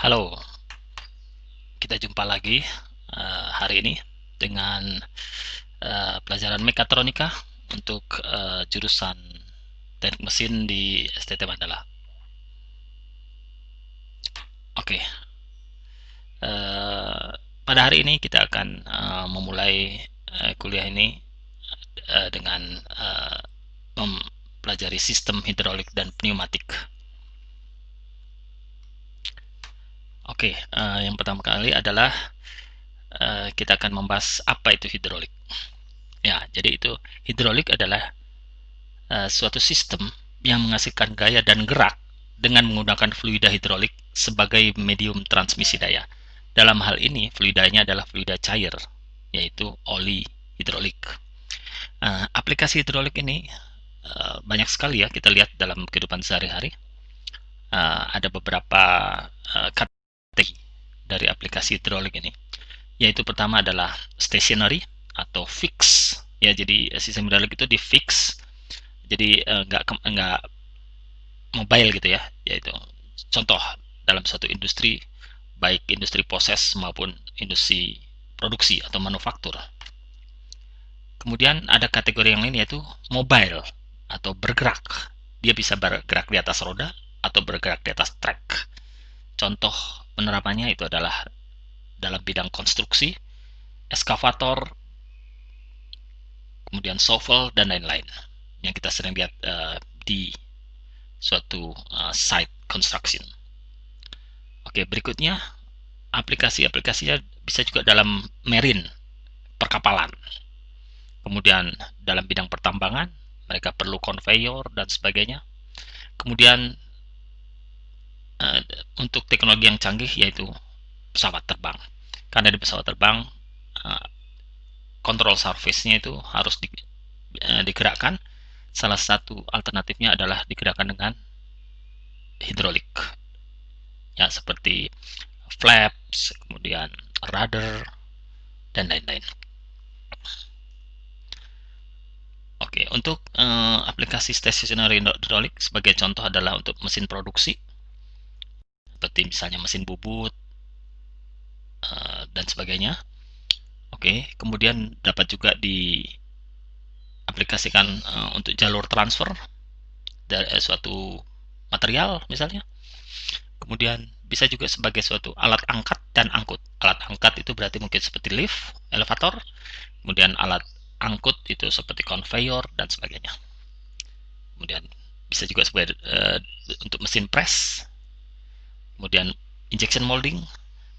Halo, kita jumpa lagi hari ini dengan pelajaran mekatronika untuk jurusan teknik mesin di STT Mandala. Oke, pada hari ini kita akan memulai kuliah ini dengan mempelajari sistem hidrolik dan pneumatik. Oke, yang pertama kali adalah kita akan membahas apa itu hidrolik. Ya, jadi itu hidrolik adalah suatu sistem yang menghasilkan gaya dan gerak dengan menggunakan fluida hidrolik sebagai medium transmisi daya. Dalam hal ini, fluidanya adalah fluida cair, yaitu oli hidrolik. Aplikasi hidrolik ini banyak sekali ya kita lihat dalam kehidupan sehari-hari. Ada beberapa kategori dari aplikasi hidrolik ini, yaitu pertama adalah stationary atau fix. Ya, jadi sistem hidrolik itu di fix, jadi nggak mobile gitu ya, yaitu contoh dalam suatu industri, baik industri proses maupun industri produksi atau manufaktur. Kemudian ada kategori yang lain yaitu mobile atau bergerak. Dia bisa bergerak di atas roda atau bergerak di atas trek. Contoh penerapannya itu adalah dalam bidang konstruksi, eskavator, kemudian shovel dan lain-lain yang kita sering lihat di suatu site construction. Oke, berikutnya aplikasi-aplikasinya bisa juga dalam marine, perkapalan. Kemudian dalam bidang pertambangan, mereka perlu conveyor dan sebagainya. Kemudian untuk teknologi yang canggih yaitu pesawat terbang. Karena di pesawat terbang, kontrol surface-nya itu harus digerakkan. Salah satu alternatifnya adalah digerakkan dengan hidrolik. Ya, seperti flaps, kemudian rudder, dan lain-lain. Oke, untuk aplikasi stationary hidrolik sebagai contoh adalah untuk mesin produksi, seperti misalnya mesin bubut dan sebagainya. Oke, kemudian dapat juga diaplikasikan untuk jalur transfer dari suatu material misalnya. Kemudian bisa juga sebagai suatu alat angkat dan angkut. Alat angkat itu berarti mungkin seperti lift, elevator. Kemudian alat angkut itu seperti conveyor dan sebagainya. Kemudian bisa juga sebagai untuk mesin press. Kemudian injection molding.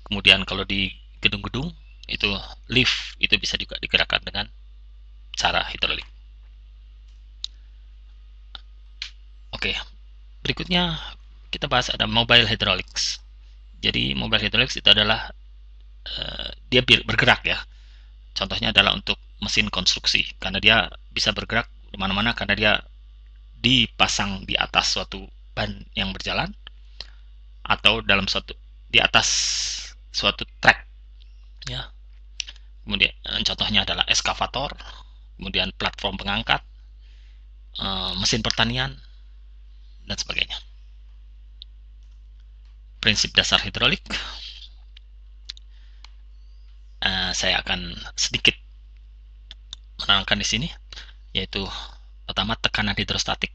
Kemudian kalau di gedung-gedung itu lift itu bisa juga digerakkan dengan cara hidrolik. Oke, berikutnya kita bahas ada mobile hydraulics. Jadi mobile hydraulics itu adalah dia bergerak ya. Contohnya adalah untuk mesin konstruksi, karena dia bisa bergerak di mana-mana karena dia dipasang di atas suatu ban yang berjalan atau dalam suatu di atas suatu track ya. Kemudian contohnya adalah eskavator, kemudian platform pengangkat, mesin pertanian dan sebagainya. Prinsip dasar hidrolik saya akan sedikit menerangkan di sini, yaitu pertama tekanan hidrostatik.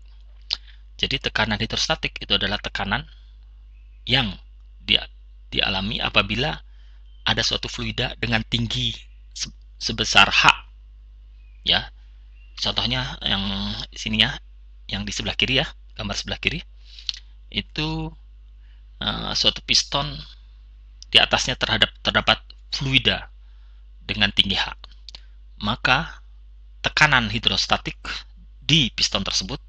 Jadi tekanan hidrostatik itu adalah tekanan yang dialami apabila ada suatu fluida dengan tinggi sebesar H. Ya, contohnya yang sini ya, yang di sebelah kiri ya, gambar sebelah kiri itu suatu piston, di atasnya terdapat fluida dengan tinggi H. Maka tekanan hidrostatik di piston tersebut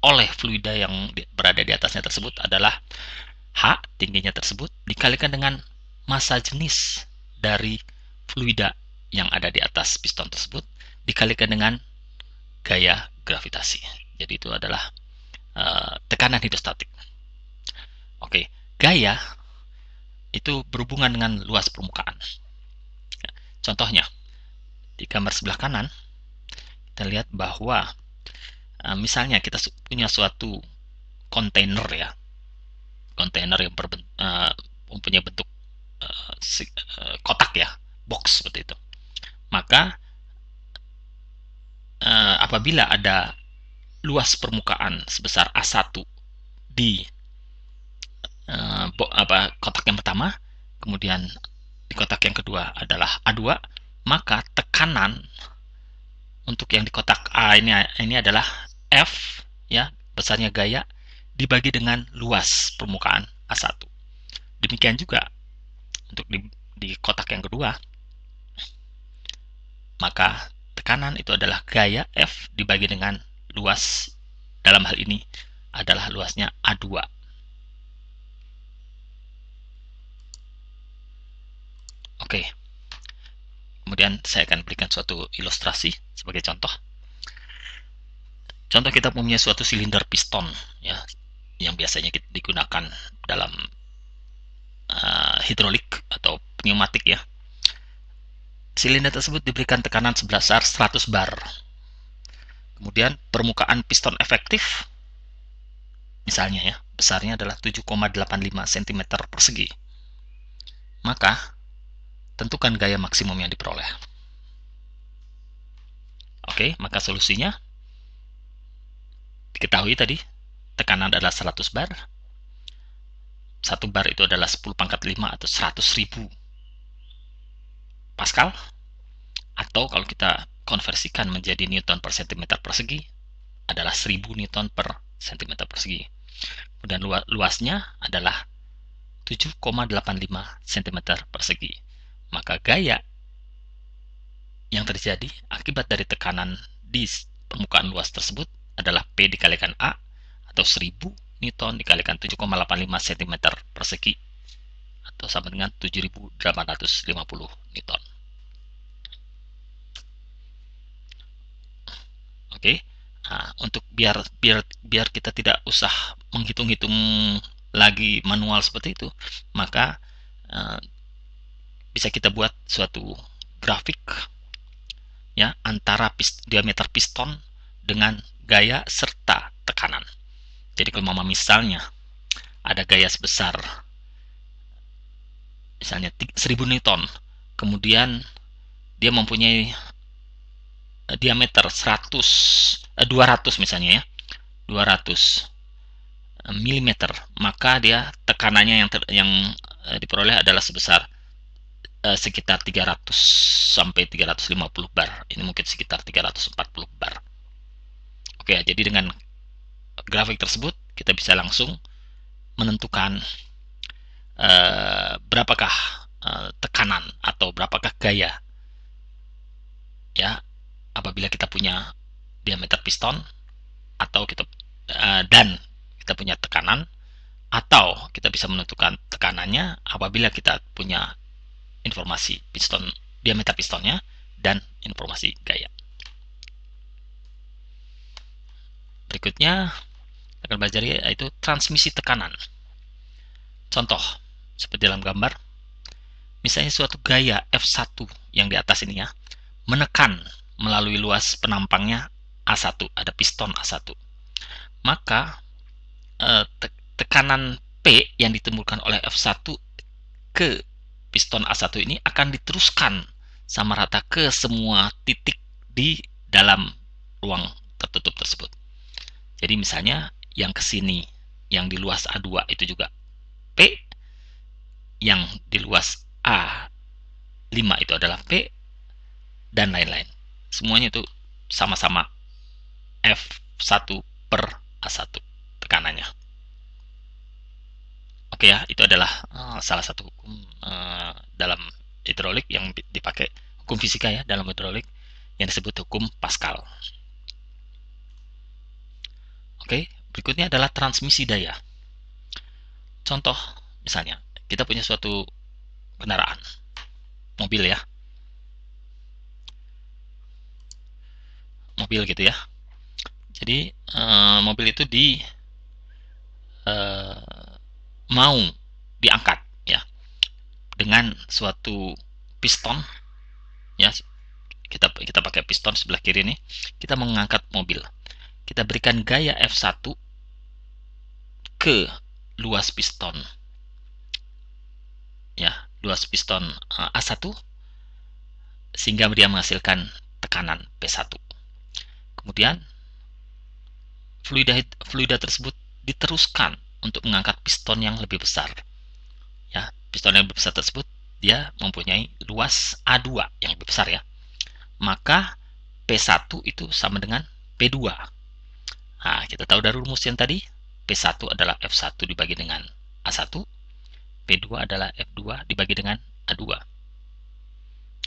oleh fluida yang berada di atasnya tersebut adalah H, tingginya tersebut, dikalikan dengan massa jenis dari fluida yang ada di atas piston tersebut, dikalikan dengan gaya gravitasi. Jadi itu adalah tekanan hidrostatik. Oke, gaya itu berhubungan dengan luas permukaan. Contohnya, di gambar sebelah kanan, kita lihat bahwa misalnya kita punya suatu kontainer ya, kontainer yang mempunyai bentuk kotak ya, box seperti itu. Maka apabila ada luas permukaan sebesar A1 di kotak yang pertama, kemudian di kotak yang kedua adalah A2, maka tekanan untuk yang di kotak A ini adalah F ya, besarnya gaya dibagi dengan luas permukaan A1. Demikian juga untuk di kotak yang kedua, maka tekanan itu adalah gaya F dibagi dengan luas, dalam hal ini adalah luasnya A2. Oke. Kemudian saya akan berikan suatu ilustrasi sebagai contoh. Contoh, kita punya suatu silinder piston ya, yang biasanya digunakan dalam hidrolik atau pneumatik ya. Silinder tersebut diberikan tekanan sebesar 100 bar. Kemudian permukaan piston efektif misalnya ya, besarnya adalah 7,85 cm persegi. Maka tentukan gaya maksimum yang diperoleh. Oke, maka solusinya diketahui tadi, tekanan adalah 100 bar. 1 bar itu adalah 10 pangkat 5 atau 100.000 Pascal. Atau kalau kita konversikan menjadi Newton per cm persegi, adalah 1000 Newton per cm persegi. Kemudian luasnya adalah 7,85 cm persegi. Maka gaya yang terjadi akibat dari tekanan di permukaan luas tersebut adalah P dikalikan A, atau 1000 Newton dikalikan 7,85 cm persegi, atau sama dengan 7.850 Newton. Oke. Nah, untuk biar kita tidak usah menghitung-hitung lagi manual seperti itu, maka bisa kita buat suatu grafik ya, antara diameter piston dengan gaya serta tekanan. Jadi kalau misalnya ada gaya sebesar misalnya 1000 Newton, kemudian dia mempunyai diameter 200 misalnya ya, 200 mm, maka dia tekanannya yang diperoleh adalah sebesar sekitar 300 sampai 350 bar. Ini mungkin sekitar 340 bar. Oke, jadi dengan grafik tersebut kita bisa langsung menentukan berapakah tekanan atau berapakah gaya ya, apabila kita punya diameter piston atau dan kita punya tekanan, atau kita bisa menentukan tekanannya apabila kita punya informasi diameter pistonnya dan informasi gaya. Berikutnya akan belajar yaitu transmisi tekanan. Contoh seperti dalam gambar, misalnya suatu gaya F1 yang di atas ini ya, menekan melalui luas penampangnya A1, ada piston A1. Maka tekanan P yang ditimbulkan oleh F1 ke piston A1 ini akan diteruskan sama rata ke semua titik di dalam ruang tertutup tersebut. Jadi misalnya yang ke sini, yang di luas A2 itu juga P, yang di luas A5 itu adalah P, dan lain-lain. Semuanya itu sama-sama F1 per A1 tekanannya. Oke ya, itu adalah salah satu hukum dalam hidrolik yang dipakai, hukum fisika ya dalam hidrolik, yang disebut hukum Pascal. Oke, berikutnya adalah transmisi daya. Contoh, misalnya kita punya suatu kendaraan, mobil ya, mobil gitu ya. Jadi mobil itu mau diangkat ya dengan suatu piston ya, kita pakai piston sebelah kiri nih, kita mengangkat mobil, kita berikan gaya F1 ke luas piston ya, luas piston A1 sehingga dia menghasilkan tekanan P1. Kemudian fluida tersebut diteruskan untuk mengangkat piston yang lebih besar. Ya, piston yang lebih besar tersebut dia mempunyai luas A2 yang lebih besar ya. Maka P1 itu sama dengan P2. Nah, kita tahu dari rumus yang tadi, P1 adalah F1 dibagi dengan A1, P2 adalah F2 dibagi dengan A2.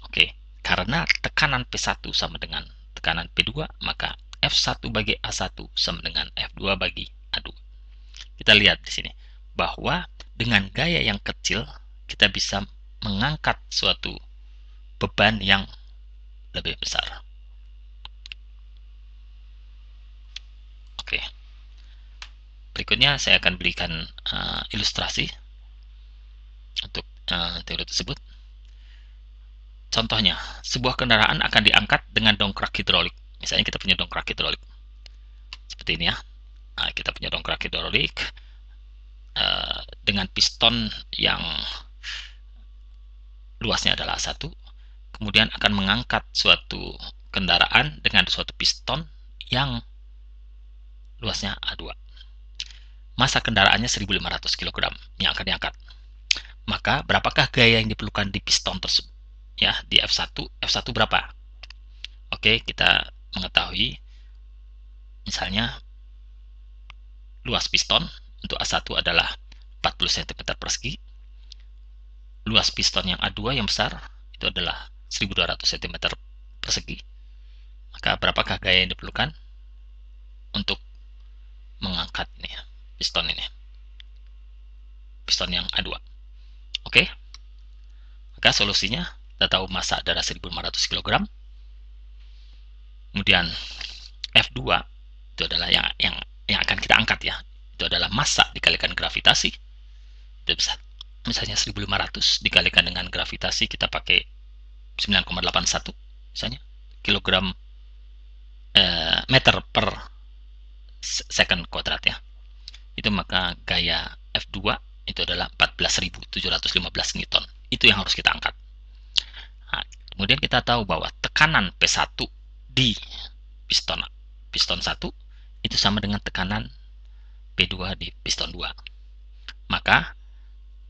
Oke, karena tekanan P1 sama dengan tekanan P2, maka F1 bagi A1 sama dengan F2 bagi A2. Kita lihat di sini bahwa dengan gaya yang kecil kita bisa mengangkat suatu beban yang lebih besar. Oke. Berikutnya saya akan berikan ilustrasi untuk teori tersebut. Contohnya, sebuah kendaraan akan diangkat dengan dongkrak hidrolik. Misalnya kita punya dongkrak hidrolik. Seperti ini ya. Nah, kita punya dongkrak hidrolik dengan piston yang luasnya adalah A1. Kemudian akan mengangkat suatu kendaraan dengan suatu piston yang luasnya A2. Masa kendaraannya 1.500 kg yang akan diangkat. Maka berapakah gaya yang diperlukan di piston tersebut? Ya, di F1 berapa? Oke, kita mengetahui misalnya luas piston untuk A1 adalah 40 cm persegi. Luas piston yang A2 yang besar itu adalah 1.200 cm persegi. Maka berapakah gaya yang diperlukan untuk mengangkat ini piston ini? Piston yang A2. Oke. Maka solusinya kita tahu masa adalah 1.500 kg. Kemudian F2 itu adalah yang akan kita angkat ya. Itu adalah massa dikalikan gravitasi. Itu bisa misalnya 1.500 dikalikan dengan gravitasi kita pakai 9,81 misalnya kilogram meter per second kuadrat ya. Itu maka gaya F2 itu adalah 14.715 Newton. Itu yang harus kita angkat. Nah, kemudian kita tahu bahwa tekanan P1 di piston 1 itu sama dengan tekanan P2 di piston 2. Maka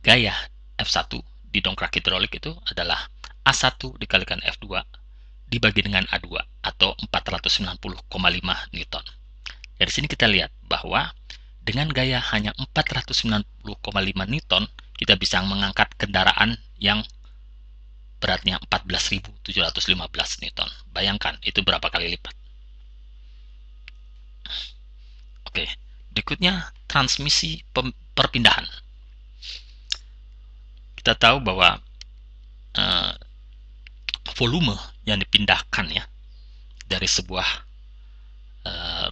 gaya F1 di dongkrak hidrolik itu adalah A1 dikalikan F2 dibagi dengan A2 atau 490,5 Newton. Dari sini kita lihat bahwa dengan gaya hanya 490,5 Newton kita bisa mengangkat kendaraan yang beratnya 14.715 Newton. Bayangkan itu berapa kali lipat. Oke, berikutnya transmisi perpindahan. Kita tahu bahwa volume yang dipindahkan ya dari sebuah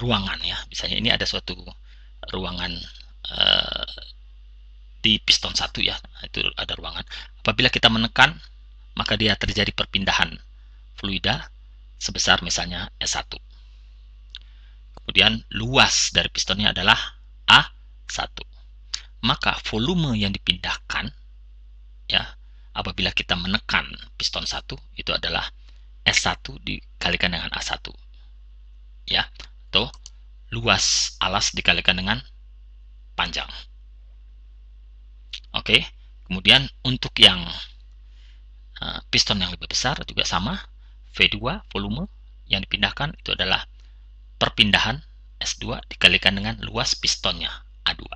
ruangan ya. Misalnya ini ada suatu ruangan di piston 1 ya. Itu ada ruangan. Apabila kita menekan maka dia terjadi perpindahan fluida sebesar misalnya S1. Kemudian luas dari pistonnya adalah A1. Maka volume yang dipindahkan ya apabila kita menekan piston 1 itu adalah S1 dikalikan dengan A1 ya, atau luas alas dikalikan dengan panjang. Oke, kemudian untuk yang piston yang lebih besar juga sama, V2 volume yang dipindahkan itu adalah perpindahan S2 dikalikan dengan luas pistonnya A2.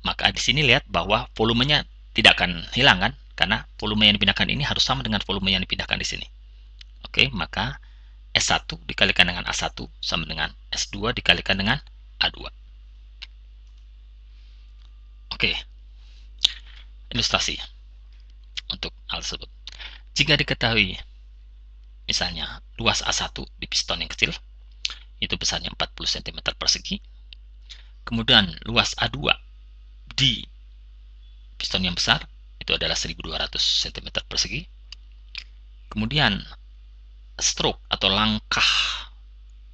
Maka di sini lihat bahwa volumenya tidak akan hilang kan, karena volume yang dipindahkan ini harus sama dengan volume yang dipindahkan di sini. Oke, maka S1 dikalikan dengan A1 sama dengan S2 dikalikan dengan A2. Oke, ilustrasi untuk hal tersebut. Jika diketahui misalnya luas A1 di piston yang kecil itu besarnya 40 cm persegi, kemudian luas A2 di piston yang besar itu adalah 1.200 cm persegi, kemudian stroke atau langkah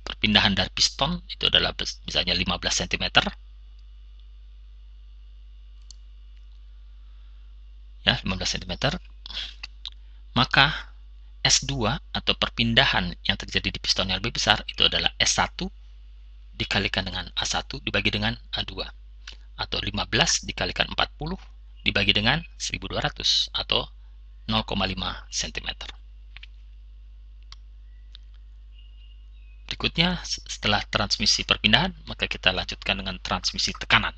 perpindahan dari piston itu adalah misalnya 15 cm ya, 15 cm, maka S2 atau perpindahan yang terjadi di piston yang lebih besar itu adalah S1 dikalikan dengan A1 dibagi dengan A2, atau 15 dikalikan 40 dibagi dengan 1200 atau 0,5 cm. Berikutnya, setelah transmisi perpindahan, maka kita lanjutkan dengan transmisi tekanan.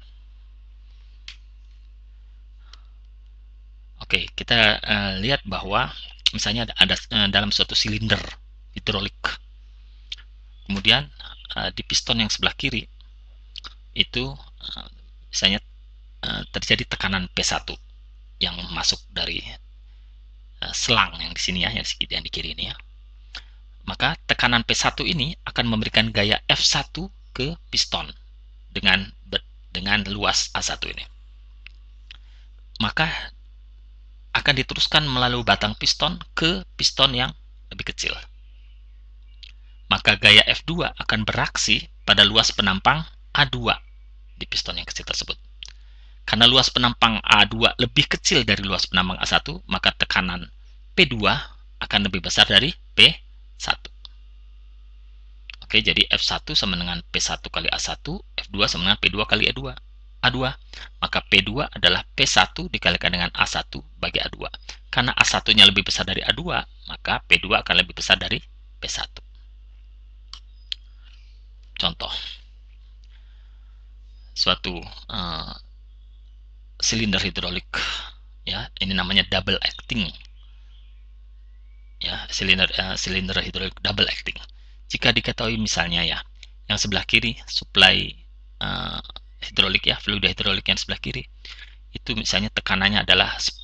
Oke, kita lihat bahwa misalnya ada dalam suatu silinder hidrolik. Kemudian di piston yang sebelah kiri itu misalnya terjadi tekanan P1 yang masuk dari selang yang di sini ya, yang di kiri ini ya. Maka tekanan P1 ini akan memberikan gaya F1 ke piston dengan luas A1 ini. Maka akan diteruskan melalui batang piston ke piston yang lebih kecil. Maka gaya F2 akan beraksi pada luas penampang A2 di piston yang kecil tersebut. Karena luas penampang A2 lebih kecil dari luas penampang A1, maka tekanan P2 akan lebih besar dari P1. Oke, jadi F1 sama dengan P1 kali A1, F2 sama dengan P2 kali A2. Maka P2 adalah P1 dikalikan dengan A1 bagi A2. Karena A1-nya lebih besar dari A2, maka P2 akan lebih besar dari P1. Contoh, suatu silinder hidrolik, ya, ini namanya double acting, ya, silinder hidrolik double acting. Jika diketahui misalnya ya, yang sebelah kiri supply hidrolik ya, fluida hidrolik yang sebelah kiri itu misalnya tekanannya adalah 10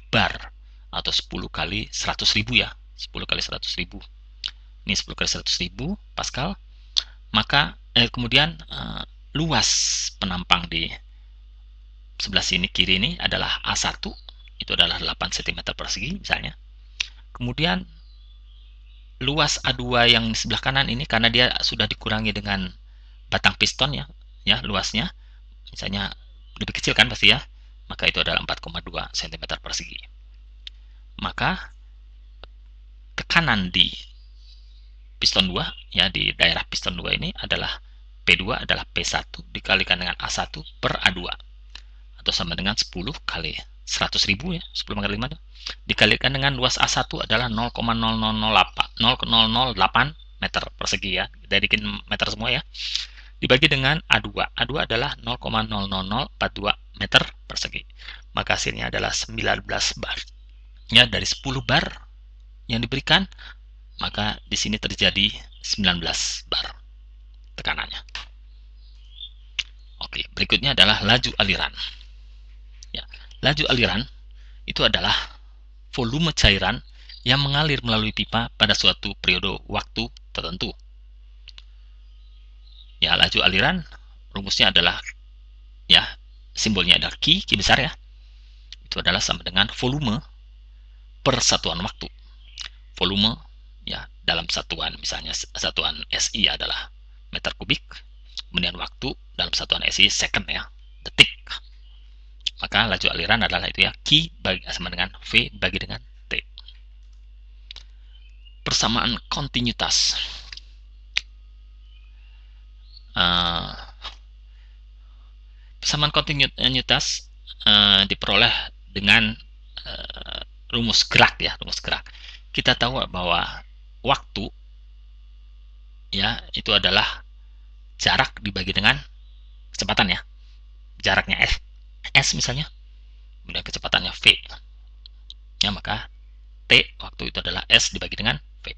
bar atau 10 kali 100.000 ya, 10 kali 100.000. Ini 10 kali 100.000 Pascal. Maka kemudian luas penampang di sebelah sini kiri ini adalah A1, itu adalah 8 cm persegi misalnya. Kemudian luas A2 yang di sebelah kanan ini karena dia sudah dikurangi dengan batang piston ya, luasnya misalnya lebih kecil kan pasti ya, maka itu adalah 4,2 cm persegi. Maka tekanan di piston 2 ya, di daerah piston 2 ini adalah P2 adalah P1 dikalikan dengan A1 per A2 atau sama dengan 10 kali 100.000 ya, 10 kali 5 dikalikan dengan luas A1 adalah 0,0008 meter persegi ya, dari meter semua ya, dibagi dengan A2. A2 adalah 0,00042 meter persegi. Maka hasilnya adalah 19 bar. Ya, dari 10 bar yang diberikan, maka di sini terjadi 19 bar tekanannya. Oke, berikutnya adalah laju aliran. Ya, laju aliran itu adalah volume cairan yang mengalir melalui pipa pada suatu periode waktu tertentu. Ya, laju aliran rumusnya adalah ya, simbolnya adalah Q besar ya. Itu adalah sama dengan volume per satuan waktu. Volume ya dalam satuan misalnya satuan SI adalah meter kubik, kemudian waktu dalam satuan SI second ya, detik. Maka laju aliran adalah itu ya, Q sama dengan V bagi dengan T. Persamaan kontinuitas. Persamaan kontinuitas diperoleh dengan rumus gerak ya, rumus gerak. Kita tahu bahwa waktu ya itu adalah jarak dibagi dengan kecepatan ya. Jaraknya S misalnya, kemudian kecepatannya V. Ya, maka T waktu itu adalah S dibagi dengan V.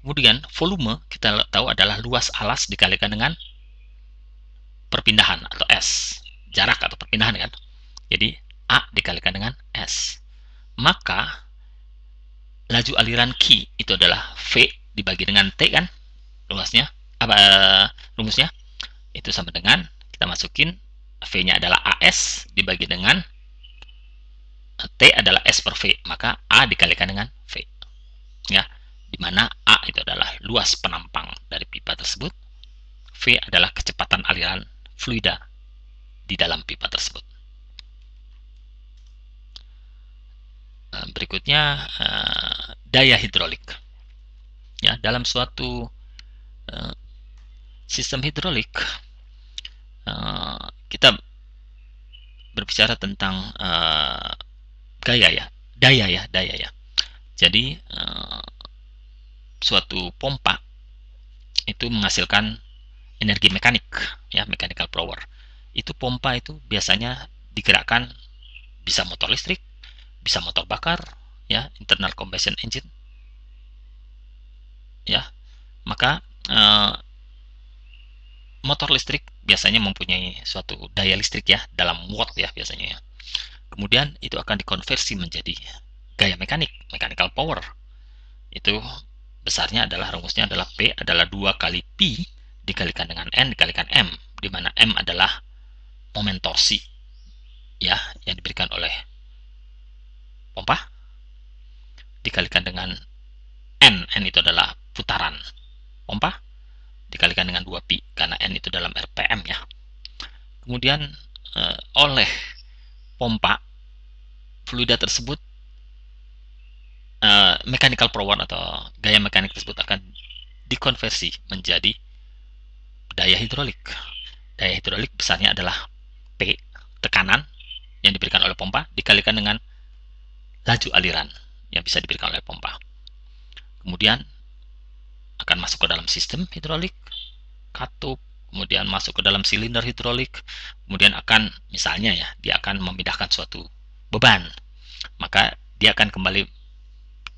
Kemudian volume kita tahu adalah luas alas dikalikan dengan perpindahan atau S. Jarak atau perpindahan kan. Jadi A dikalikan dengan S. Maka laju aliran Q itu adalah V dibagi dengan T kan, luasnya rumusnya itu sama dengan kita masukin V-nya adalah AS dibagi dengan T adalah S per V, maka A dikalikan dengan V ya, dimana A itu adalah luas penampang dari pipa tersebut, V adalah kecepatan aliran fluida di dalam pipa tersebut. berikutnya daya hidrolik. Ya, dalam suatu sistem hidrolik kita berbicara tentang daya ya. Jadi suatu pompa itu menghasilkan energi mekanik, ya, mechanical power. Itu pompa itu biasanya digerakkan bisa motor listrik, bisa motor bakar, ya, internal combustion engine, ya. Maka motor listrik biasanya mempunyai suatu daya listrik, ya, dalam watt, ya, biasanya, ya. Kemudian itu akan dikonversi menjadi gaya mekanik, mechanical power. Itu besarnya adalah, rumusnya adalah P adalah 2 kali P dikalikan dengan N dikalikan M, di mana M adalah momen torsi, ya, yang diberikan oleh pompa, dikalikan dengan N itu adalah putaran pompa, dikalikan dengan 2pi karena N itu dalam RPM, ya. Kemudian oleh pompa, fluida tersebut, mechanical power atau gaya mekanik tersebut akan dikonversi menjadi daya hidrolik. Daya hidrolik besarnya adalah P, tekanan yang diberikan oleh pompa, dikalikan dengan laju aliran yang bisa diberikan oleh pompa. Kemudian akan masuk ke dalam sistem hidrolik, katup, kemudian masuk ke dalam silinder hidrolik, kemudian akan, misalnya, ya, dia akan memindahkan suatu beban, maka dia akan kembali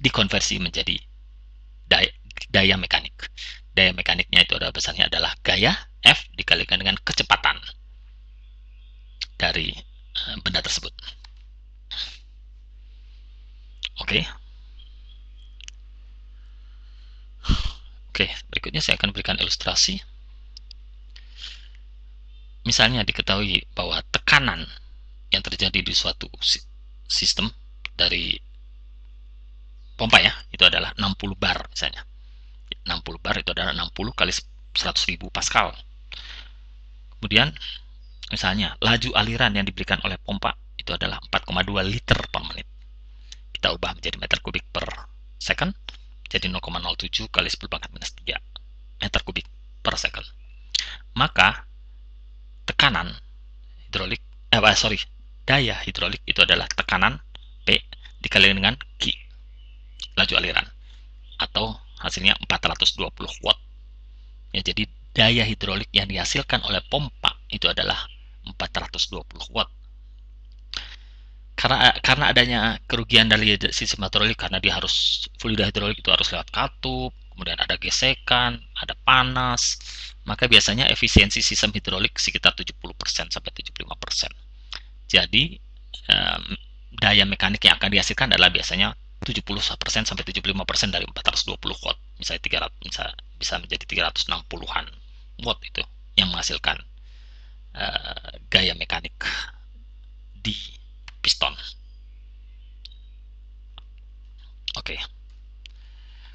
dikonversi menjadi daya mekanik. Daya mekaniknya itu adalah besarnya adalah gaya F dikalikan dengan kecepatan dari benda tersebut. Oke. Oke, berikutnya saya akan berikan ilustrasi. Misalnya diketahui bahwa tekanan yang terjadi di suatu sistem dari pompa, ya, itu adalah 60 bar misalnya. 60 bar itu adalah 60 kali 100.000 Pascal. Kemudian misalnya laju aliran yang diberikan oleh pompa itu adalah 4,2 liter per menit. Kita ubah menjadi meter kubik per second, jadi 0,07 kali 10 pangkat minus 3 meter kubik per second. Maka tekanan hidrolik, daya hidrolik itu adalah tekanan P dikali dengan Q, laju aliran, atau hasilnya 420 watt. Ya, jadi daya hidrolik yang dihasilkan oleh pompa itu adalah 420 watt. Karena adanya kerugian dari sistem hidrolik, karena dia harus, fluida hidrolik itu harus lewat katup, kemudian ada gesekan, ada panas, maka biasanya efisiensi sistem hidrolik sekitar 70% sampai 75%. Jadi daya mekanik yang akan dihasilkan adalah biasanya 70% sampai 75% dari 420 watt. Misalnya 300, bisa menjadi 360-an watt itu yang menghasilkan gaya mekanik di piston. Oke.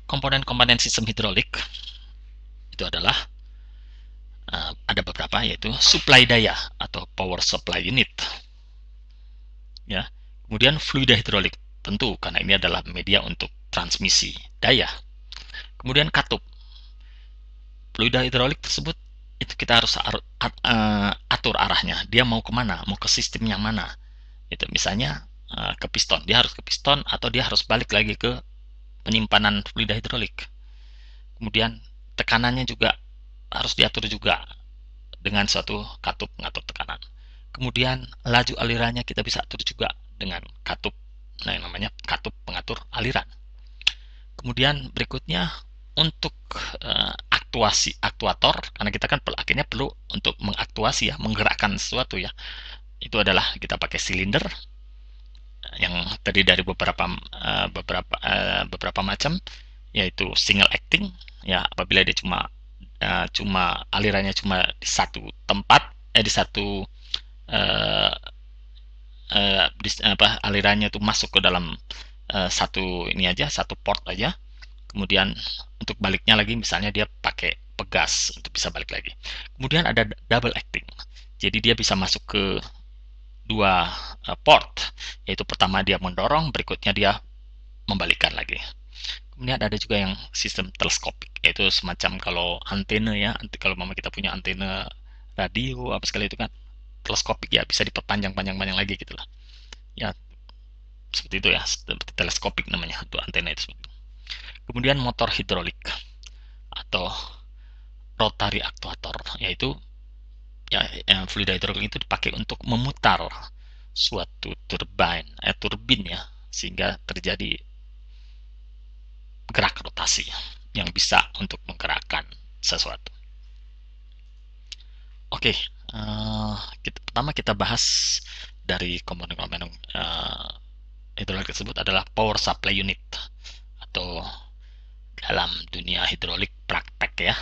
Komponen-komponen sistem hidrolik itu adalah ada beberapa, yaitu supply daya atau power supply unit, ya. Kemudian fluida hidrolik, tentu karena ini adalah media untuk transmisi daya. Kemudian katup. Fluida hidrolik tersebut itu kita harus atur arahnya, dia mau kemana, mau ke sistem yang mana. Itu misalnya ke piston, dia harus ke piston atau dia harus balik lagi ke penyimpanan fluida hidrolik. Kemudian tekanannya juga harus diatur juga dengan suatu katup mengatur tekanan. Kemudian laju alirannya kita bisa atur juga dengan katup, nah, yang namanya katup pengatur aliran. Kemudian berikutnya untuk aktuator, karena kita kan akhirnya perlu untuk mengaktuasi, ya, menggerakkan sesuatu, ya. Itu adalah kita pakai silinder yang terdiri dari beberapa macam, yaitu single acting, ya, apabila dia cuma alirannya cuma di satu tempat, di satu alirannya itu masuk ke dalam satu port aja. Kemudian untuk baliknya lagi, misalnya dia pakai pegas untuk bisa balik lagi. Kemudian ada double acting, jadi dia bisa masuk ke dua port, yaitu pertama dia mendorong, berikutnya dia membalikkan lagi. Kemudian ada juga yang sistem teleskopik, yaitu semacam kalau antena ya, kalau mama kita punya antena radio apa sekali itu kan teleskopik ya, bisa diperpanjang-panjang lagi gitu lah. Ya, seperti itu ya, seperti teleskopik namanya untuk antena itu. Kemudian motor hidrolik atau rotary actuator, yaitu ya, fluida hidrolik itu dipakai untuk memutar suatu turbin ya, sehingga terjadi gerak rotasi yang bisa untuk menggerakkan sesuatu. Oke, pertama kita bahas dari komponen-komponen hidrolik tersebut adalah power supply unit, atau dalam dunia hidrolik praktek ya,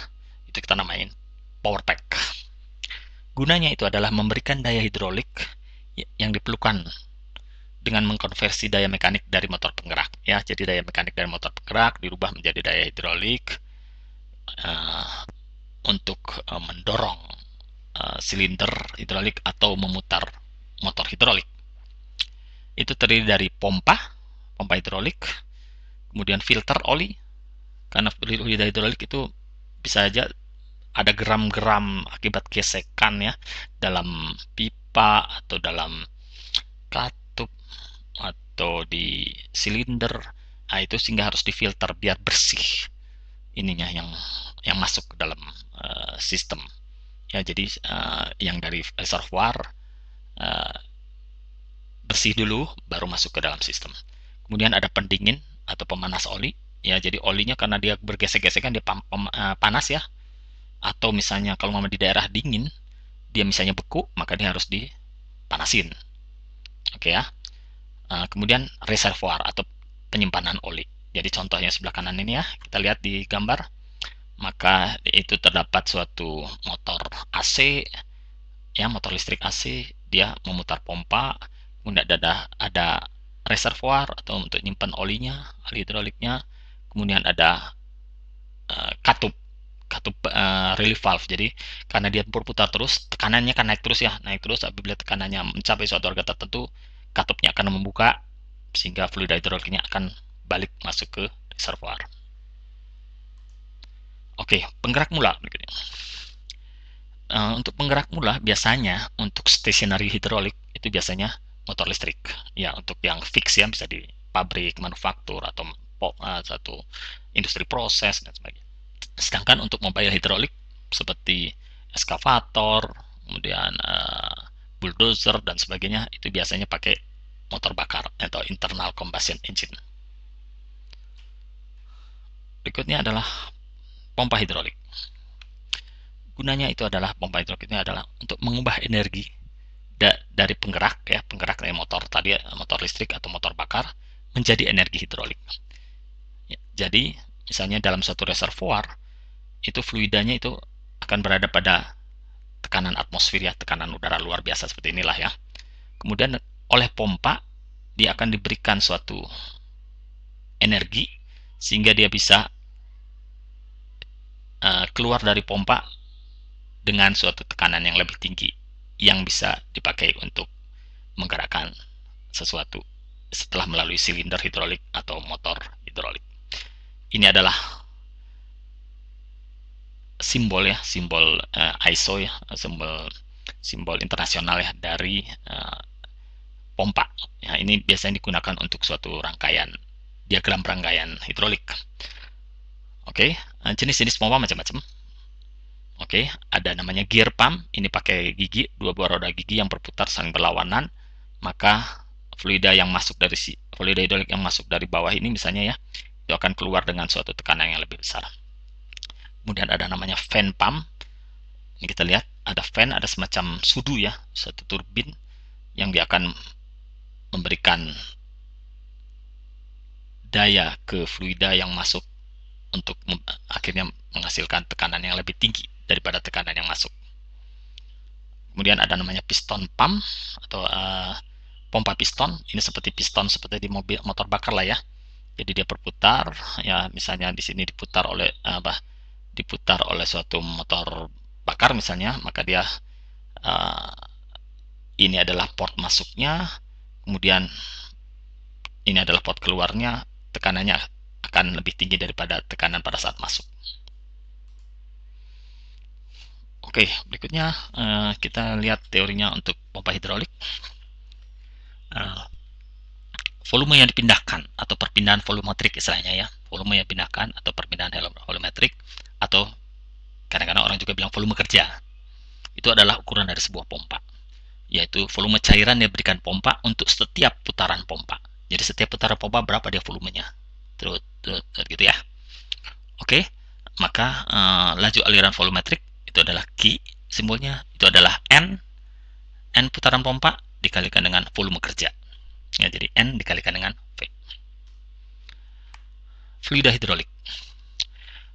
itu kita namain power pack. Gunanya itu adalah memberikan daya hidrolik yang diperlukan dengan mengkonversi daya mekanik dari motor penggerak ya. Jadi daya mekanik dari motor penggerak dirubah menjadi daya hidrolik untuk mendorong silinder hidrolik atau memutar motor hidrolik. Itu terdiri dari pompa hidrolik, kemudian filter oli, karena fluida hidrolik itu bisa saja ada geram-geram akibat gesekan ya dalam pipa atau dalam katup atau di silinder. Nah, itu sehingga harus difilter biar bersih ininya yang masuk ke dalam sistem ya. Jadi yang dari reservoir bersih dulu baru masuk ke dalam sistem. Kemudian ada pendingin atau pemanas oli ya, jadi olinya karena dia bergesek-gesekan dia panas ya, atau misalnya kalau di daerah dingin dia misalnya beku, maka dia harus dipanasin. Oke ya. Kemudian reservoir atau penyimpanan oli. Jadi contohnya sebelah kanan ini ya, kita lihat di gambar. Maka itu terdapat suatu motor AC ya, motor listrik AC, dia memutar pompa, kemudian ada reservoir atau untuk nyimpan olinya, oli hidroliknya. Kemudian ada katup relief valve. Jadi karena dia berputar terus, tekanannya kan naik terus ya, naik terus. Apabila tekanannya mencapai suatu harga tertentu, katupnya akan membuka sehingga fluida hidroliknya akan balik masuk ke reservoir. Oke, penggerak mula berikutnya. Untuk penggerak mula biasanya untuk stationary hidrolik itu biasanya motor listrik ya, untuk yang fix ya, bisa di pabrik manufaktur atau satu industri proses dan sebagainya. Sedangkan untuk mobile hidrolik seperti eskavator, kemudian bulldozer dan sebagainya, itu biasanya pakai motor bakar atau internal combustion engine. Berikutnya adalah pompa hidrolik. Gunanya itu adalah pompa hidrolik ini adalah untuk mengubah energi dari penggerak ya, penggerak dari motor tadi, motor listrik atau motor bakar, menjadi energi hidrolik. Ya, jadi misalnya dalam satu reservoir itu fluidanya itu akan berada pada tekanan atmosfer ya, tekanan udara luar biasa seperti inilah ya. Kemudian oleh pompa dia akan diberikan suatu energi sehingga dia bisa keluar dari pompa dengan suatu tekanan yang lebih tinggi yang bisa dipakai untuk menggerakkan sesuatu setelah melalui silinder hidrolik atau motor hidrolik. Ini adalah simbol ya, simbol ISO ya, simbol internasional ya dari pompa. Ya, ini biasanya digunakan untuk suatu rangkaian diagram rangkaian hidrolik. Oke, jenis-jenis pompa macam-macam. Oke, ada namanya gear pump. Ini pakai gigi, dua buah roda gigi yang berputar saling berlawanan. Maka fluida hidrolik yang masuk dari bawah ini misalnya ya, itu akan keluar dengan suatu tekanan yang lebih besar. Kemudian ada namanya fan pump. Ini kita lihat ada fan, ada semacam sudu ya, satu turbin yang dia akan memberikan daya ke fluida yang masuk untuk akhirnya menghasilkan tekanan yang lebih tinggi daripada tekanan yang masuk. Kemudian ada namanya piston pump atau pompa piston. Ini seperti piston seperti di motor bakar lah ya. Jadi dia berputar ya, misalnya di sini diputar oleh suatu motor bakar misalnya, maka dia ini adalah port masuknya, kemudian ini adalah port keluarnya. tekanannya akan lebih tinggi daripada tekanan pada saat masuk. Oke, berikutnya kita lihat teorinya untuk pompa hidrolik. Volume yang dipindahkan atau perpindahan volumetrik istilahnya ya, volume yang dipindahkan atau perpindahan volumetrik, atau kadang-kadang orang juga bilang volume kerja, itu adalah ukuran dari sebuah pompa, yaitu volume cairan yang diberikan pompa untuk setiap putaran pompa. Jadi setiap putaran pompa berapa dia volumenya, terus gitu ya. Oke, maka laju aliran volumetrik itu adalah Q, simbolnya itu adalah N putaran pompa dikalikan dengan volume kerja. Ya, jadi N dikalikan dengan V. Fluida hidrolik.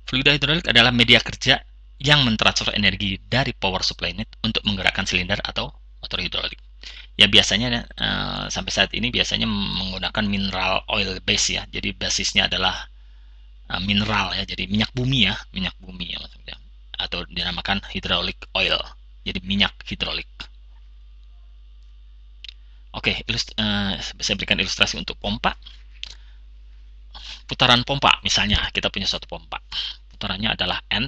Fluida hidrolik adalah media kerja yang mentransfer energi dari power supply unit untuk menggerakkan silinder atau motor hidrolik. Ya biasanya sampai saat ini biasanya menggunakan mineral oil base ya. Jadi basisnya adalah mineral ya. Jadi minyak bumi ya maksudnya. Atau dinamakan hydraulic oil. Jadi minyak hidrolik. Oke, saya berikan ilustrasi untuk pompa. Putaran pompa, misalnya kita punya suatu pompa. Putarannya adalah N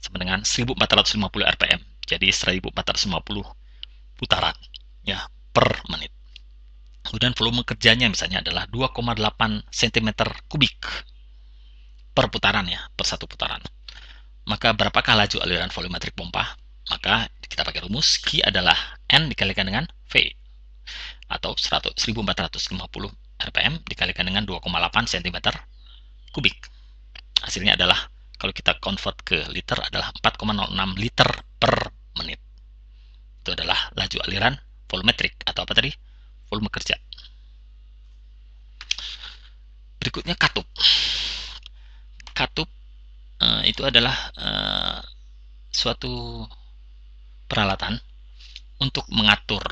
sama dengan 1450 rpm. Jadi 1450 putaran ya per menit. Kemudian volume kerjanya misalnya adalah 2,8 cm kubik per putaran ya, per satu putaran. Maka berapakah laju aliran volumetrik pompa? Maka kita pakai rumus Q adalah N dikalikan dengan V, atau 1450 rpm dikalikan dengan 2,8 cm kubik. Hasilnya adalah, kalau kita convert ke liter, adalah 4,06 liter per menit. Itu adalah laju aliran volumetrik, atau apa tadi? Volume kerja. Berikutnya katup. Katup itu adalah suatu peralatan untuk mengatur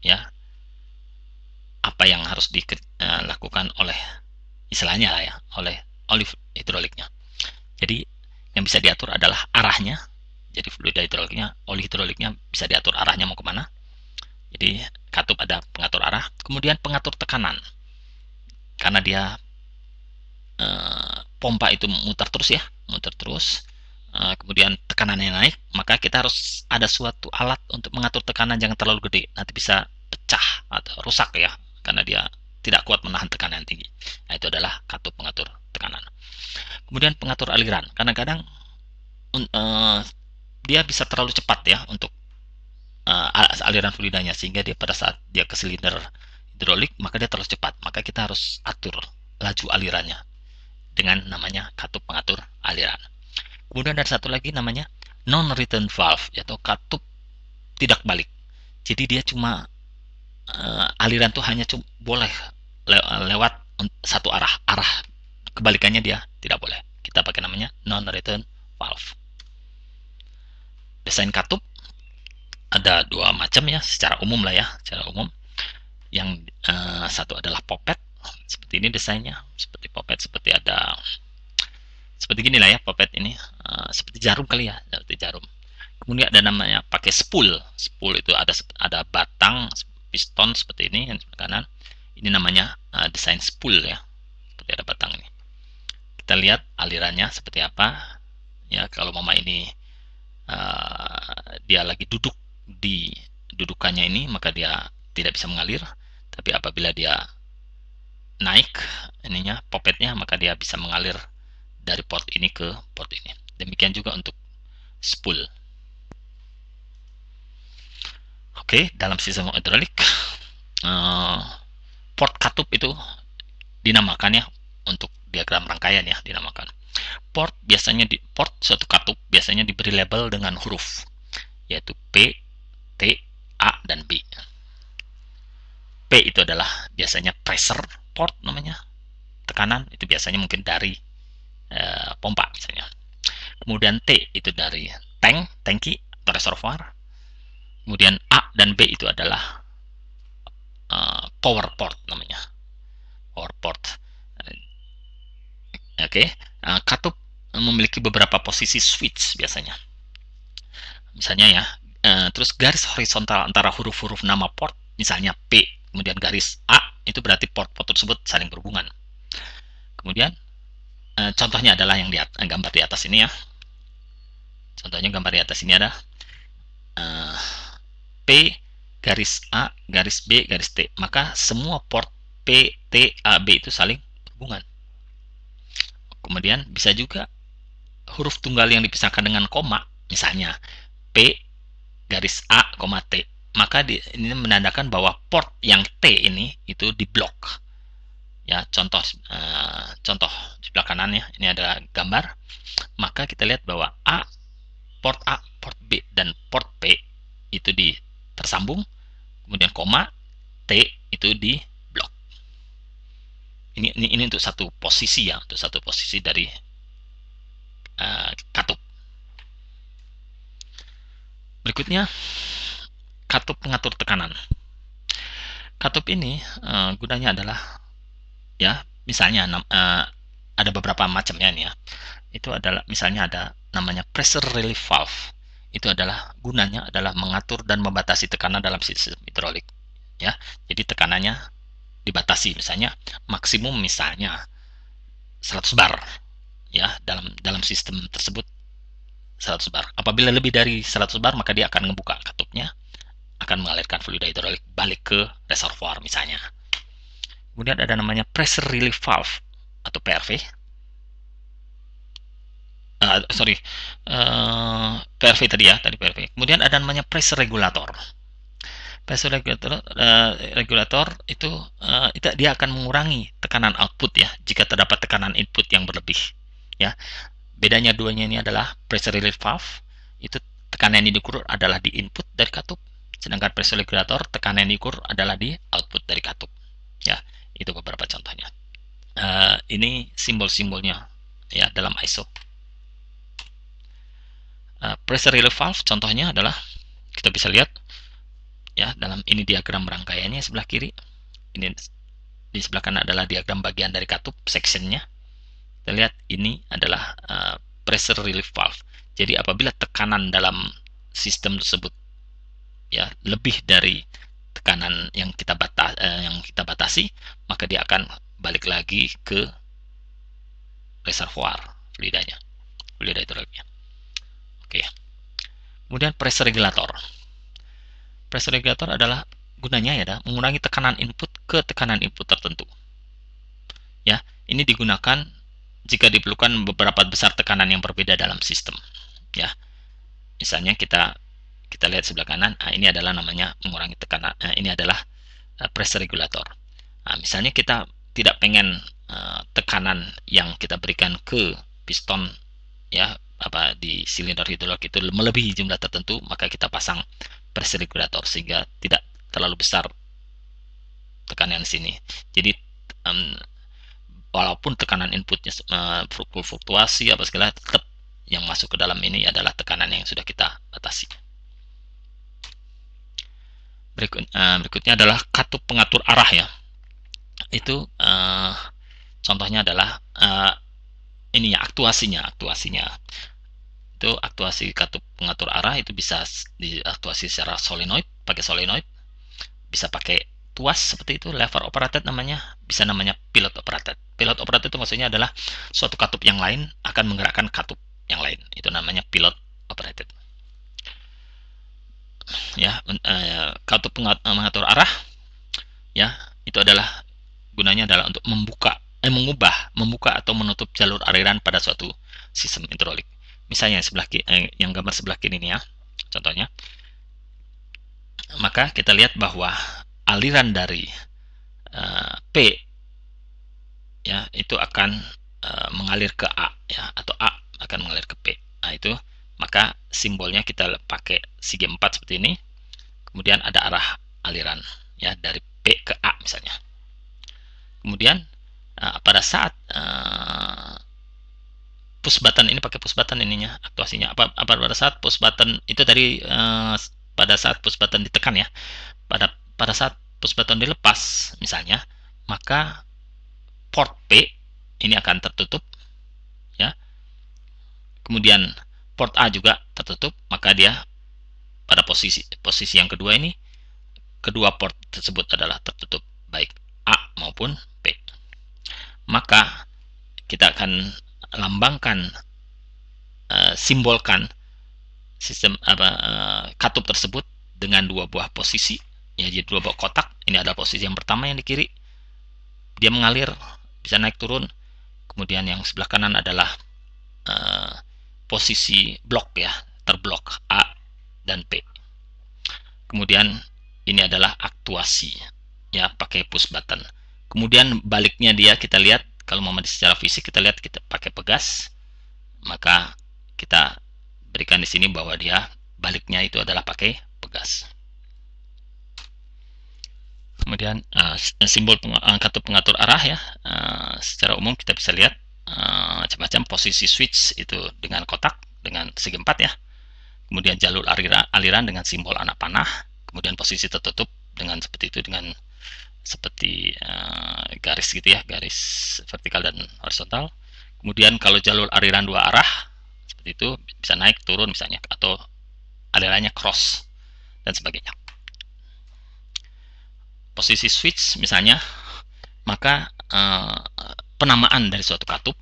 ya apa yang harus dilakukan oleh istilahnya lah ya, oleh oli hidroliknya. Jadi yang bisa diatur adalah arahnya. Jadi fluida hidroliknya, oli hidroliknya bisa diatur arahnya mau kemana. Jadi katup ada pengatur arah, kemudian pengatur tekanan. Karena dia pompa itu muter terus ya, muter terus. Kemudian tekanannya naik, maka kita harus ada suatu alat untuk mengatur tekanan jangan terlalu gede, nanti bisa pecah atau rusak ya, karena dia tidak kuat menahan tekanan yang tinggi. Nah, itu adalah katup pengatur tekanan. Kemudian pengatur aliran, kadang-kadang dia bisa terlalu cepat ya untuk aliran fluidanya, sehingga dia pada saat dia ke silinder hidrolik maka dia terlalu cepat, maka kita harus atur laju alirannya dengan namanya katup pengatur aliran. Kemudian ada satu lagi namanya non-return valve, yaitu katup tidak balik. Jadi dia cuma aliran tuh hanya boleh lewat satu arah, kebalikannya dia tidak boleh. Kita pakai namanya non-return valve. Desain katup ada dua macam ya, secara umum lah ya, secara umum. Yang satu adalah popet, seperti ini desainnya, seperti popet, seperti ada seperti gini lah ya, popet ini seperti jarum kali ya, seperti jarum. Kemudian ada namanya pakai spool. Spool itu ada batang piston seperti ini yang sebelah kanan. Ini namanya desain spool ya, seperti ada batang ini. Kita lihat alirannya seperti apa ya. Kalau mama ini dia lagi duduk di dudukannya ini, maka dia tidak bisa mengalir. Tapi apabila dia naik ininya, popetnya, maka dia bisa mengalir dari port ini ke port ini. Demikian juga untuk spool. Oke, dalam sistem hidrolik port katup itu dinamakan ya, untuk diagram rangkaian ya, dinamakan port. Biasanya di port suatu katup biasanya diberi label dengan huruf, yaitu P, T, A, dan B. P itu adalah biasanya pressure port namanya, tekanan, itu biasanya mungkin dari pompa misalnya. Kemudian T itu dari tangki atau reservoir. Kemudian A dan B itu adalah power port namanya, power port. Oke, katup memiliki beberapa posisi switch biasanya. Misalnya ya, terus garis horizontal antara huruf-huruf nama port, misalnya P, kemudian garis A, itu berarti port-port tersebut saling berhubungan. Kemudian contohnya adalah yang gambar di atas ini ya. Contohnya gambar di atas ini ada P garis A garis B garis T. Maka semua port P, T, A, B itu saling berhubungan. Kemudian bisa juga huruf tunggal yang dipisahkan dengan koma, misalnya P garis A, T. Maka ini menandakan bahwa port yang T ini itu diblok. Ya, contoh di sebelah kanan ya, ini adalah gambar. Maka kita lihat bahwa port A, port B, dan port P itu tersambung, kemudian koma, T itu di blok. Ini untuk satu posisi ya, untuk satu posisi dari katup. Berikutnya, katup pengatur tekanan. Katup ini gunanya adalah ya, misalnya ada beberapa macamnya nih ya. Itu adalah misalnya ada namanya pressure relief valve. Itu adalah gunanya adalah mengatur dan membatasi tekanan dalam sistem hidrolik. Ya, jadi tekanannya dibatasi, misalnya maksimum misalnya 100 bar ya, dalam sistem tersebut 100 bar. Apabila lebih dari 100 bar maka dia akan membuka katupnya, akan mengalirkan fluida hidrolik balik ke reservoir misalnya. Kemudian ada namanya pressure relief valve atau PRV. PRV tadi ya, PRV. Kemudian ada namanya pressure regulator. Pressure regulator itu dia akan mengurangi tekanan output ya jika terdapat tekanan input yang berlebih. Ya, bedanya duanya ini adalah pressure relief valve itu tekanan yang diukur adalah di input dari katup, sedangkan pressure regulator tekanan yang diukur adalah di output dari katup. Ya, itu beberapa contohnya. Ini simbol-simbolnya ya dalam ISO. Pressure relief valve contohnya adalah kita bisa lihat ya dalam ini diagram rangkaiannya sebelah kiri. Ini di sebelah kanan adalah diagram bagian dari katup sectionnya. Kita lihat ini adalah pressure relief valve. Jadi apabila tekanan dalam sistem tersebut ya lebih dari tekanan yang kita batasi, maka dia akan balik lagi ke reservoir fluida hidroliknya. Oke. Kemudian pressure regulator. Pressure regulator adalah gunanya ya mengurangi tekanan input ke tekanan input tertentu. Ya, ini digunakan jika diperlukan beberapa besar tekanan yang berbeda dalam sistem. Ya, misalnya kita lihat sebelah kanan. Ini adalah namanya mengurangi tekanan. Ini adalah pressure regulator. Misalnya kita tidak pengen tekanan yang kita berikan ke piston ya di silinder hidrolik itu melebihi jumlah tertentu, maka kita pasang pressure regulator sehingga tidak terlalu besar tekanan di sini. Jadi walaupun tekanan inputnya fluktuasi apa segala, tetap yang masuk ke dalam ini adalah tekanan yang sudah kita batasi. Berikutnya adalah katup pengatur arah ya. Itu contohnya adalah ini ya aktuasinya itu aktuasi katup pengatur arah itu bisa diaktuasi secara solenoid, pakai solenoid, bisa pakai tuas seperti itu, lever operated namanya, bisa namanya pilot operated. Pilot operated itu maksudnya adalah suatu katup yang lain akan menggerakkan katup yang lain, itu namanya pilot operated. Ya, katup pengatur arah ya, itu adalah gunanya adalah untuk membuka atau menutup jalur aliran pada suatu sistem hidrolik. Misalnya yang gambar sebelah kiri ini ya, contohnya. Maka kita lihat bahwa aliran dari P ya itu akan mengalir ke A ya, atau A akan mengalir ke P. Nah, itu maka simbolnya kita pakai segi 4 seperti ini. Kemudian ada arah aliran ya dari P ke A misalnya. Kemudian pada saat push button ini pakai push button ininya aktuasinya pada saat push button itu tadi pada saat push button ditekan ya, pada saat push button dilepas misalnya, maka port P ini akan tertutup ya, kemudian port A juga tertutup, maka dia pada posisi yang kedua ini kedua port tersebut adalah tertutup baik A maupun P. Maka kita akan lambangkan, simbolkan sistem katup tersebut dengan dua buah posisi, ya, jadi dua buah kotak. Ini adalah posisi yang pertama yang di kiri, dia mengalir bisa naik turun. Kemudian yang sebelah kanan adalah posisi blok, ya, terblok A dan P. Kemudian ini adalah aktuasi, ya, pakai push button. Kemudian baliknya dia kita lihat, kalau mau secara fisik kita lihat, kita pakai pegas, maka kita berikan di sini bahwa dia baliknya itu adalah pakai pegas. Kemudian simbol katup pengatur arah, ya, secara umum kita bisa lihat macam-macam posisi switch itu dengan kotak dengan segi 4, ya. Kemudian jalur aliran dengan simbol anak panah. Kemudian posisi tertutup dengan seperti itu, dengan seperti garis gitu, ya, garis vertikal dan horizontal. Kemudian kalau jalur aliran dua arah seperti itu, bisa naik turun misalnya, atau alirannya cross dan sebagainya. Posisi switch misalnya, maka penamaan dari suatu katup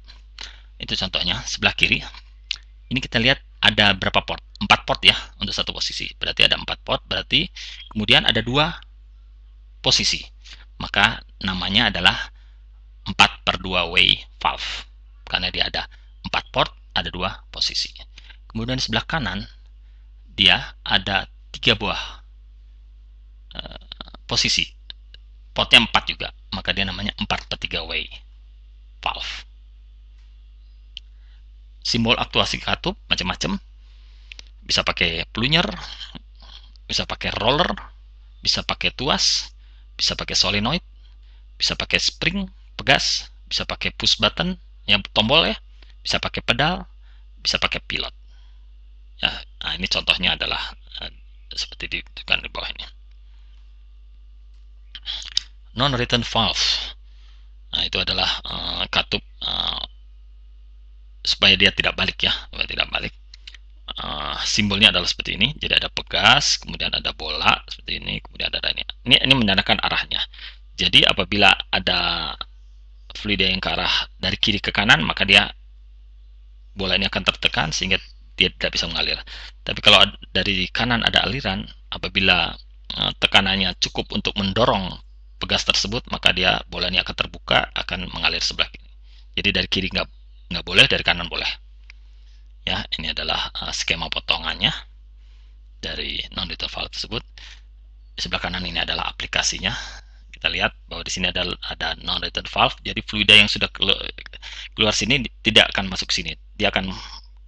itu contohnya sebelah kiri. Ini kita lihat ada berapa port? 4 port, ya, untuk satu posisi. Berarti ada 4 port, berarti kemudian ada 2 posisi. Maka namanya adalah 4/2 way valve. Karena dia ada 4 port, ada 2 posisi. Kemudian di sebelah kanan, dia ada 3 buah posisi. Portnya 4 juga. Maka dia namanya 4/3 way valve. Simbol aktuasi katup macam-macam. Bisa pakai plunger, bisa pakai roller, bisa pakai tuas, bisa pakai solenoid, bisa pakai spring, pegas, bisa pakai push button, yang tombol, ya, bisa pakai pedal, bisa pakai pilot. Ya, nah ini contohnya adalah seperti ditunjukkan di bawah ini. Non-return valve. Nah, itu adalah katup supaya dia tidak balik, ya, supaya tidak balik. Simbolnya adalah seperti ini. Jadi ada pegas, kemudian ada bola seperti ini, kemudian ada ini. Ini menandakan arahnya. Jadi apabila ada fluida yang ke arah dari kiri ke kanan, maka dia bola ini akan tertekan sehingga dia tidak bisa mengalir. Tapi kalau dari kanan ada aliran, apabila tekanannya cukup untuk mendorong pegas tersebut, maka dia bola ini akan terbuka, akan mengalir sebelah kiri. Jadi dari kiri nggak boleh, dari kanan boleh. Ya, ini adalah skema potongannya dari non-return valve tersebut. Di sebelah kanan ini adalah aplikasinya. Kita lihat bahwa di sini ada non-return valve. Jadi fluida yang sudah keluar sini tidak akan masuk sini. Dia akan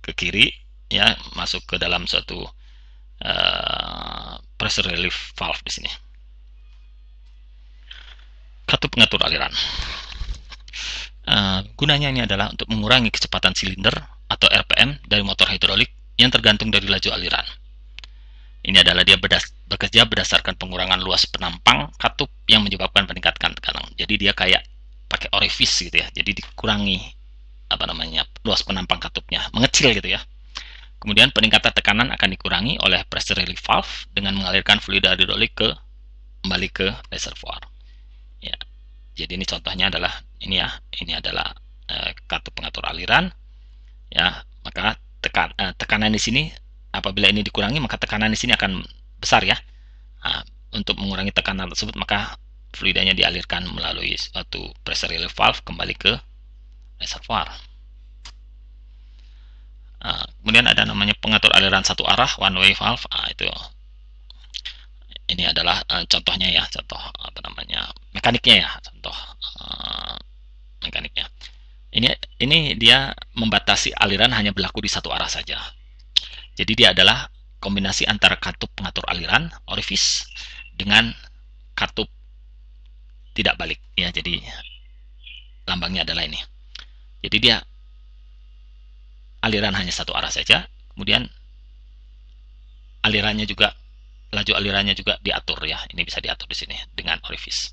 ke kiri, ya, masuk ke dalam suatu pressure relief valve di sini. Katup pengatur aliran. Gunanya ini adalah untuk mengurangi kecepatan silinder atau RPM dari motor hidrolik yang tergantung dari laju aliran. Ini adalah dia bekerja berdasarkan pengurangan luas penampang katup yang menyebabkan peningkatan tekanan. Jadi dia kayak pakai orifice gitu, ya. Jadi dikurangi luas penampang katupnya, mengecil gitu, ya. Kemudian peningkatan tekanan akan dikurangi oleh pressure relief valve dengan mengalirkan fluida hidrolik kembali ke reservoir. Ya. Jadi ini contohnya adalah ini, ya. Ini adalah katup pengatur aliran. Ya, maka tekanan di sini apabila ini dikurangi, maka tekanan di sini akan besar, ya. Nah, untuk mengurangi tekanan tersebut, maka fluidanya dialirkan melalui suatu pressure relief valve kembali ke reservoir. Kemudian ada namanya pengatur aliran satu arah, one way valve. Itu ini adalah contohnya, ya, contoh mekaniknya, ya, contoh mekaniknya. Ini dia membatasi aliran hanya berlaku di satu arah saja. Jadi dia adalah kombinasi antara katup pengatur aliran orifice dengan katup tidak balik, ya. Jadi lambangnya adalah ini. Jadi dia aliran hanya satu arah saja, kemudian alirannya juga, laju alirannya juga diatur, ya. Ini bisa diatur di sini dengan orifice.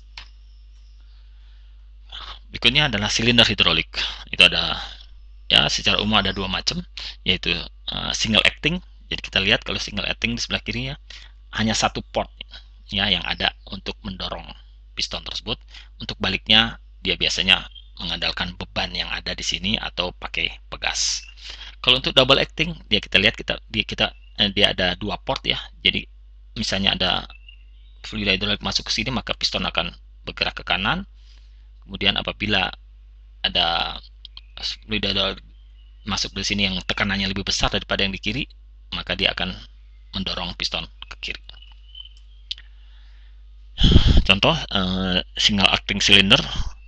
Berikutnya adalah silinder hidrolik. Itu ada, ya, secara umum ada 2 macam, yaitu single acting. Jadi kita lihat kalau single acting di sebelah kiri, ya, hanya 1 port, ya, yang ada untuk mendorong piston tersebut. Untuk baliknya dia biasanya mengandalkan beban yang ada di sini atau pakai pegas. Kalau untuk double acting, kita lihat dia ada dua port ya. Jadi misalnya ada fluid hidrolik masuk ke sini, maka piston akan bergerak ke kanan. Kemudian apabila ada fluid hidrolik masuk di sini yang tekanannya lebih besar daripada yang di kiri, maka dia akan mendorong piston ke kiri. Contoh single acting cylinder,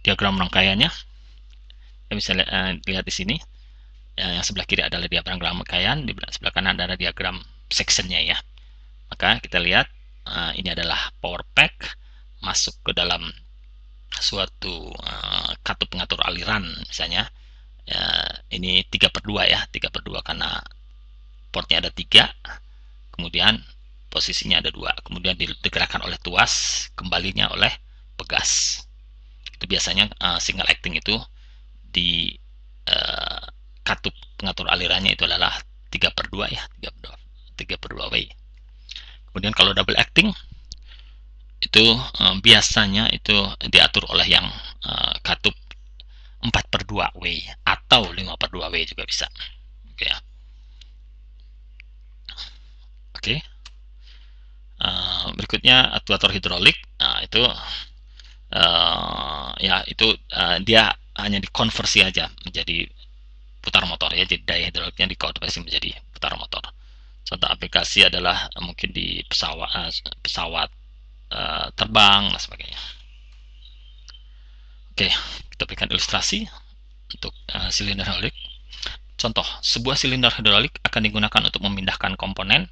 diagram rangkaiannya. Kita bisa lihat di sini. Yang sebelah kiri adalah diagram rangkaian, di sebelah kanan adalah diagram sectionnya ya. Maka kita lihat ini adalah power pack masuk ke dalam suatu katup pengatur aliran misalnya. Ini 3/2 ya, 3/2 karena portnya ada 3, kemudian posisinya ada 2, kemudian digerakkan oleh tuas, kembalinya oleh pegas. Itu biasanya single acting itu di katup pengatur alirannya itu adalah 3/2 ya, 3/2 way. Kemudian kalau double acting itu biasanya itu diatur oleh yang katup 4/2 way atau 5/2 way juga bisa. Oke ya. Oke. Berikutnya aktuator hidrolik. Nah, itu dia hanya dikonversi aja menjadi putar motor ya. Jadi daya hidroliknya dikonversi menjadi putar motor. Contoh aplikasi adalah mungkin di pesawat terbang dan sebagainya. Oke, kita berikan ilustrasi untuk silinder hidrolik. Contoh, sebuah silinder hidrolik akan digunakan untuk memindahkan komponen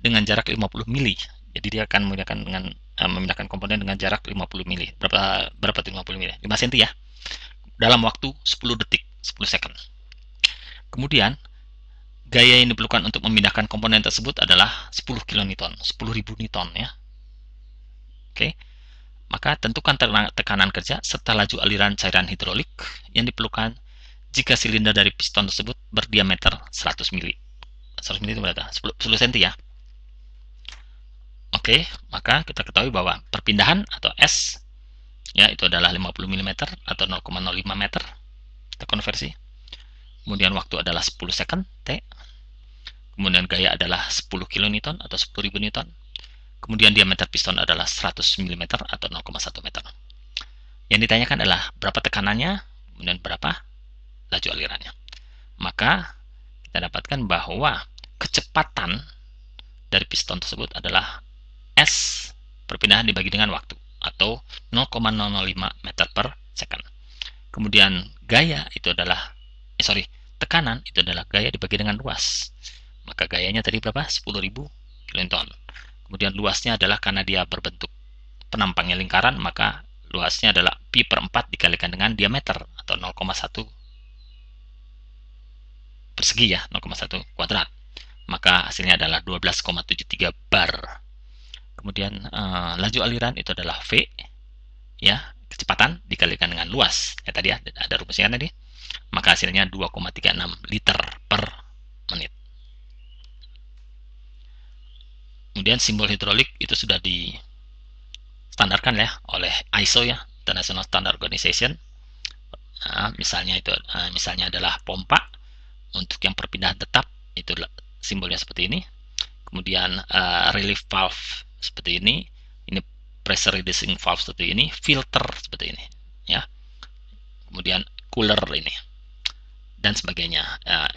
dengan jarak 50 mili. Jadi dia akan memindahkan komponen dengan jarak 50 mili. Berapa 50 mili? 5 cm ya. Dalam waktu 10 detik, 10 second. Kemudian gaya yang diperlukan untuk memindahkan komponen tersebut adalah 10 kN, 10.000 Newton ya. Oke. Maka tentukan tekanan kerja serta laju aliran cairan hidrolik yang diperlukan jika silinder dari piston tersebut berdiameter 100 mili. 100 mili itu berapa? 10 cm ya. Oke, maka kita ketahui bahwa perpindahan atau S ya itu adalah 50 mm atau 0,05 meter. Kita konversi. Kemudian waktu adalah 10 second T. Kemudian gaya adalah 10 kN atau 10.000 Newton. Kemudian diameter piston adalah 100 mm atau 0,1 meter. Yang ditanyakan adalah berapa tekanannya, kemudian berapa laju alirannya. Maka kita dapatkan bahwa kecepatan dari piston tersebut adalah S perpindahan dibagi dengan waktu atau 0,005 meter per second. Kemudian gaya itu adalah tekanan itu adalah gaya dibagi dengan luas. Maka gayanya tadi berapa? 10.000 kilonewton. Kemudian luasnya adalah karena dia berbentuk penampangnya lingkaran, maka luasnya adalah pi/4 dikalikan dengan diameter atau 0,1 persegi ya, 0,1 kuadrat. Maka hasilnya adalah 12,73 bar. Kemudian laju aliran itu adalah V ya, kecepatan dikalikan dengan luas. Ya tadi ada rumusnya kan tadi. Maka hasilnya 2,36 liter per menit. Kemudian simbol hidrolik itu sudah distandarkan ya oleh ISO ya, International Standard Organization. Misalnya adalah pompa untuk yang perpindahan tetap, itu simbolnya seperti ini. Kemudian relief valve seperti ini pressure reducing valve seperti ini, filter seperti ini ya. Kemudian cooler ini dan sebagainya.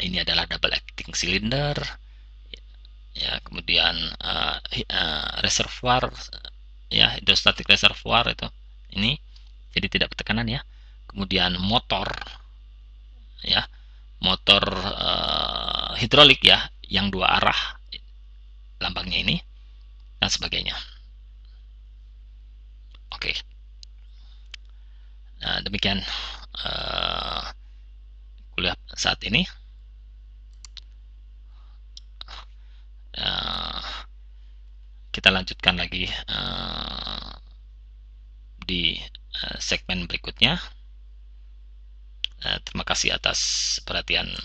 Ini adalah double acting cylinder ya. Kemudian reservoir ya, hydrostatic reservoir itu ini jadi tidak bertekanan ya. Kemudian motor ya, motor hidrolik ya yang dua arah, lambangnya ini dan sebagainya. Oke. Nah, demikian kuliah saat ini. Kita lanjutkan lagi di segmen berikutnya. Terima kasih atas perhatiannya.